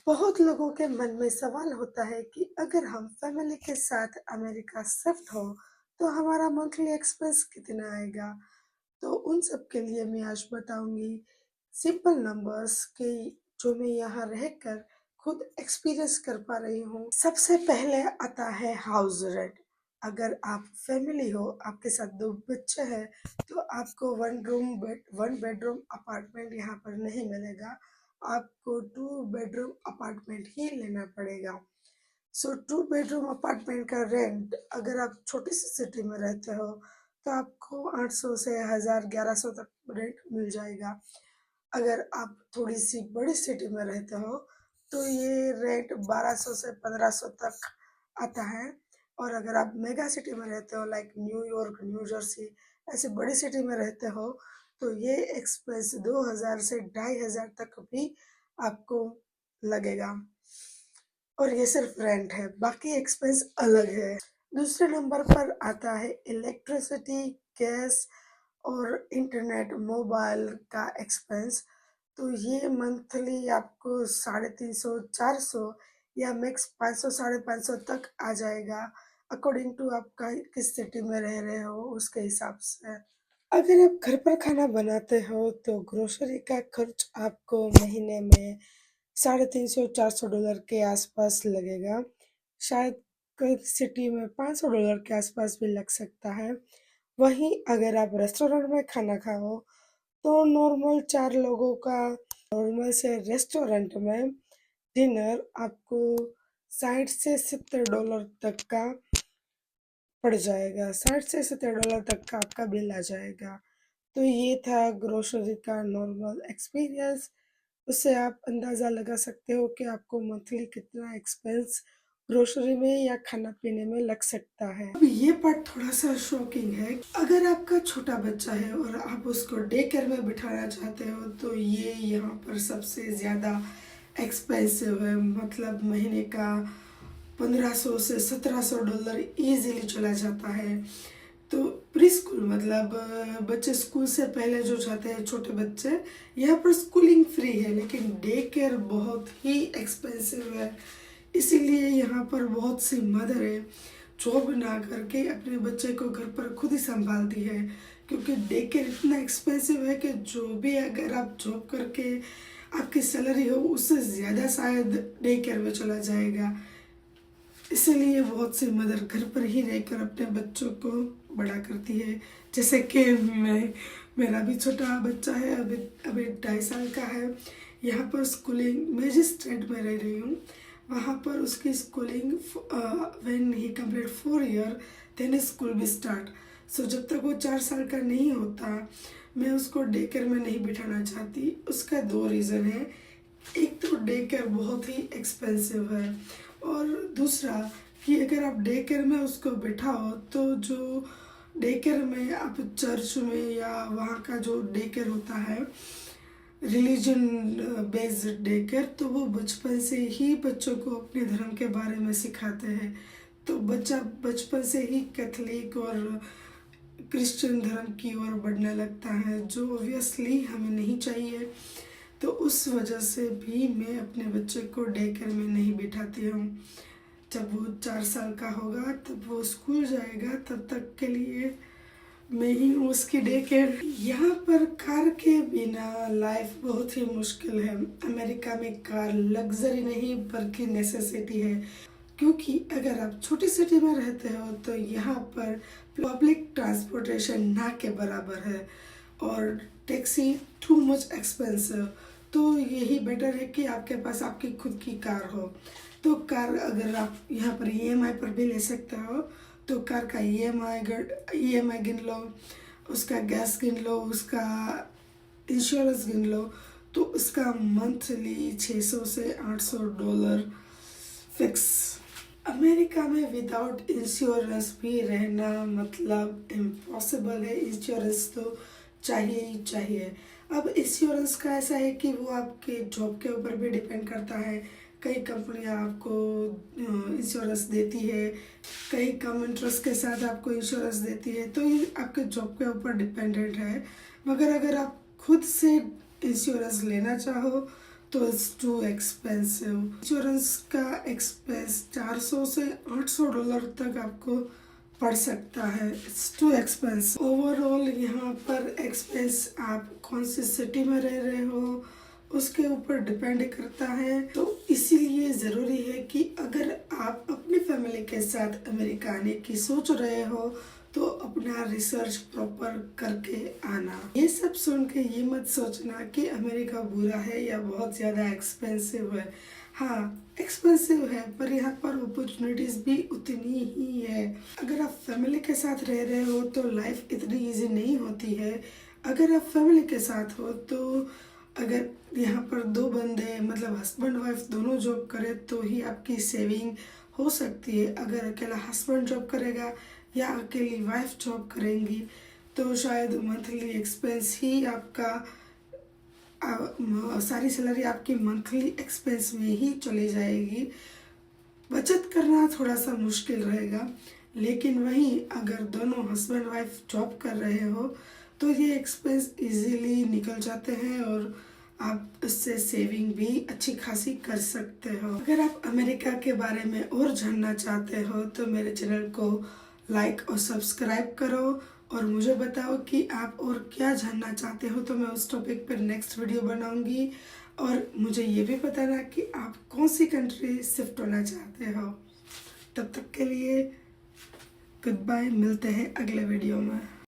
बहुत लोगों के मन में सवाल होता है कि अगर हम फैमिली के साथ अमेरिका शिफ्ट हो तो हमारा मंथली एक्सपेंस कितना आएगा। तो उन सब के लिए मैं आज बताऊंगी सिंपल नंबर्स के जो मैं यहाँ रहकर खुद एक्सपीरियंस कर पा रही हूँ। सबसे पहले आता है हाउस रेंट। अगर आप फैमिली हो, आपके साथ दो बच्चे हैं, तो आपको वन बेडरूम अपार्टमेंट यहाँ पर नहीं मिलेगा। आपको टू बेडरूम अपार्टमेंट ही लेना पड़ेगा। सो टू बेडरूम अपार्टमेंट का रेंट अगर आप छोटी सी सिटी में रहते हो तो आपको 800 से 1000 1100 तक रेंट मिल जाएगा। अगर आप थोड़ी सी बड़ी सिटी में रहते हो तो ये रेंट 1200 से 1500 तक आता है। और अगर आप मेगा सिटी में रहते हो लाइक न्यूयॉर्क, न्यू जर्सी, ऐसे बड़ी सिटी में रहते हो तो ये एक्सपेंस 2000 से 2500 तक भी आपको लगेगा। और ये सिर्फ रेंट है, बाकी एक्सपेंस अलग है। दूसरे नंबर पर आता है इलेक्ट्रिसिटी, गैस और इंटरनेट मोबाइल का एक्सपेंस। तो ये मंथली आपको 350 400 या मैक्स 500 550 तक आ जाएगा, अकॉर्डिंग टू आपका किस सिटी में रह रहे हो उसके हिसाब से। अगर आप घर पर खाना बनाते हो तो ग्रोसरी का खर्च आपको महीने में 350 400 डॉलर के आसपास लगेगा। शायद कई सिटी में 500 डॉलर के आसपास भी लग सकता है। वहीं अगर आप रेस्टोरेंट में खाना खाओ तो नॉर्मल 4 लोगों का नॉर्मल से रेस्टोरेंट में डिनर आपको 60 से 70 डॉलर तक का पड़ जाएगा। 60 से 70 डॉलर तक का आपका बिल आ जाएगा। तो ये था ग्रोसरी का नॉर्मल एक्सपीरियंस। उससे आप अंदाज़ा लगा सकते हो कि आपको मंथली कितना एक्सपेंस ग्रोसरी में या खाना पीने में लग सकता है। अब ये पार्ट थोड़ा सा शॉकिंग है। अगर आपका छोटा बच्चा है और आप उसको डे केयर में बिठाना चाहते हो तो ये यहाँ पर सबसे ज़्यादा एक्सपेंसिव है। मतलब महीने का 1500 से 1700 डॉलर इजीली चला जाता है। तो प्री स्कूल मतलब बच्चे स्कूल से पहले जो जाते हैं छोटे बच्चे, यहाँ पर स्कूलिंग फ्री है लेकिन डे केयर बहुत ही एक्सपेंसिव है। इसीलिए यहाँ पर बहुत सी मदर है जॉब ना करके अपने बच्चे को घर पर खुद ही संभालती है, क्योंकि डे केयर इतना एक्सपेंसिव है कि जो भी अगर आप जॉब करके आपकी सैलरी हो उससे ज़्यादा शायद डे केयर में चला जाएगा। इसलिए बहुत सी मदर घर पर ही रहकर अपने बच्चों को बड़ा करती है। जैसे कि मेरा भी छोटा बच्चा है, अभी अभी 2.5 साल का है। यहाँ पर स्कूलिंग मैं जिस स्टेट में रह रही हूँ वहाँ पर उसकी schooling when he complete 4 year then school भी स्टार्ट। सो जब तक वो 4 साल का नहीं होता मैं उसको डे केयर में नहीं बिठाना चाहती। उसका 2 रीज़न है। एक तो डे केयर बहुत ही एक्सपेंसिव है और दूसरा कि अगर आप डे केयर में उसको बिठाओ तो जो डे केयर में आप चर्च में या वहाँ का जो डे केयर होता है रिलीजन बेस्ड डे केयर, तो वो बचपन से ही बच्चों को अपने धर्म के बारे में सिखाते हैं। तो बच्चा बचपन से ही कैथलिक और क्रिश्चियन धर्म की ओर बढ़ने लगता है, जो ऑब्वियसली हमें नहीं चाहिए। तो उस वजह से भी मैं अपने बच्चे को डे केयर में नहीं बिठाती हूँ। जब वो 4 साल का होगा तब वो स्कूल जाएगा, तब तक के लिए मैं ही हूँ उसकी डे केयर। यहाँ पर कार के बिना लाइफ बहुत ही मुश्किल है। अमेरिका में कार लग्जरी नहीं बल्कि नेसेसिटी है, क्योंकि अगर आप छोटी सिटी में रहते हो तो यहाँ पर पब्लिक ट्रांसपोर्टेशन ना के बराबर है और टैक्सी टू मच एक्सपेंसिव। तो यही बेटर है कि आपके पास आपकी खुद की कार हो। तो कार अगर आप यहाँ पर ईएमआई पर भी ले सकते हो तो कार का ईएमआई गिन लो, उसका गैस गिन लो, उसका इंश्योरेंस गिन लो, तो उसका मंथली 600 से 800 डॉलर फिक्स। अमेरिका में विदाउट इंश्योरेंस भी रहना मतलब इम्पॉसिबल है। इंश्योरेंस तो चाहिए ही चाहिए। अब इंश्योरेंस का ऐसा है कि वो आपके जॉब के ऊपर भी डिपेंड करता है। कई कंपनियां आपको इंश्योरेंस देती है, कई कम इंटरेस्ट के साथ आपको इंश्योरेंस देती है, तो ये आपके जॉब के ऊपर डिपेंडेंट है। मगर अगर आप खुद से इंश्योरेंस लेना चाहो तो इट्स टू एक्सपेंसिव। इंश्योरेंस का एक्सपेंस 400 से $800 तक आपको पड़ सकता है। It's too expensive. ओवरऑल यहाँ पर एक्सपेंस आप कौन सी सिटी में रह रहे हो उसके ऊपर डिपेंड करता है। तो इसीलिए ज़रूरी है कि अगर आप अपनी फैमिली के साथ अमेरिका आने की सोच रहे हो तो अपना रिसर्च प्रॉपर करके आना। ये सब सुन के ये मत सोचना कि अमेरिका बुरा है या बहुत ज़्यादा एक्सपेंसिव है। हाँ, एक्सपेंसिव है पर यहाँ पर अपॉर्चुनिटीज़ भी उतनी ही है। अगर आप फैमिली के साथ रह रहे हो तो लाइफ इतनी इजी नहीं होती है। अगर आप फैमिली के साथ हो तो अगर यहाँ पर दो बंदे मतलब हस्बैंड वाइफ दोनों जॉब करे तो ही आपकी सेविंग हो सकती है। अगर अकेला हस्बैंड जॉब करेगा या अकेली वाइफ जॉब करेंगी तो शायद मंथली एक्सपेंस ही आपका सारी सैलरी आपकी मंथली एक्सपेंस में ही चली जाएगी। बचत करना थोड़ा सा मुश्किल रहेगा, लेकिन वहीं अगर दोनों हस्बैंड वाइफ जॉब कर रहे हो तो ये एक्सपेंस इजीली निकल जाते हैं और आप इससे सेविंग भी अच्छी खासी कर सकते हो। अगर आप अमेरिका के बारे में और जानना चाहते हो तो मेरे चैनल को लाइक और सब्सक्राइब करो और मुझे बताओ कि आप और क्या जानना चाहते हो, तो मैं उस टॉपिक पर नेक्स्ट वीडियो बनाऊंगी। और मुझे ये भी बताना कि आप कौन सी कंट्री शिफ्ट होना चाहते हो। तब तक के लिए गुड बाय, मिलते हैं अगले वीडियो में।